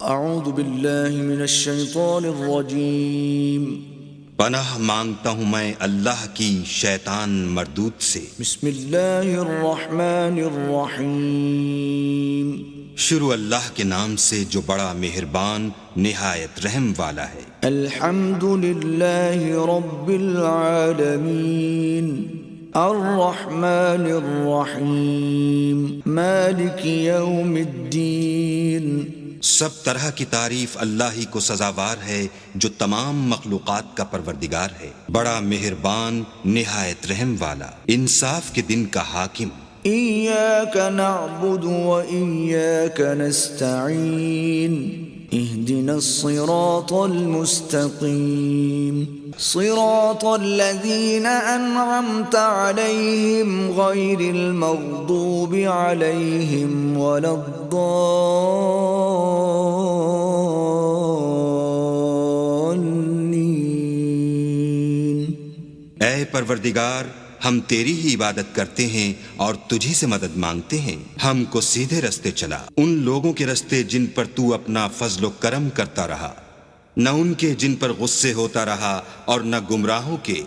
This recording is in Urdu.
اعوذ باللہ من الشیطان الرجیم پناہ مانگتا ہوں میں اللہ کی شیطان مردود سے۔ بسم اللہ الرحمن الرحیم شروع اللہ کے نام سے جو بڑا مہربان نہایت رحم والا ہے۔ الحمد للہ رب العالمین الرحمن الرحیم مالک یوم الدین۔ سب طرح کی تعریف اللہ ہی کو سزاوار ہے جو تمام مخلوقات کا پروردگار ہے، بڑا مہربان نہایت رحم والا، انصاف کے دن کا حاکم۔ ایاک نعبد و ایاک نستعین اہدنا الصراط المستقیم صراط الذین انعمت علیہم غیر المغضوب علیہم ولا الضالین۔ اے پروردگار، ہم تیری ہی عبادت کرتے ہیں اور تجھی سے مدد مانگتے ہیں، ہم کو سیدھے رستے چلا، ان لوگوں کے رستے جن پر تو اپنا فضل و کرم کرتا رہا، نہ ان کے جن پر غصے ہوتا رہا، اور نہ گمراہوں کے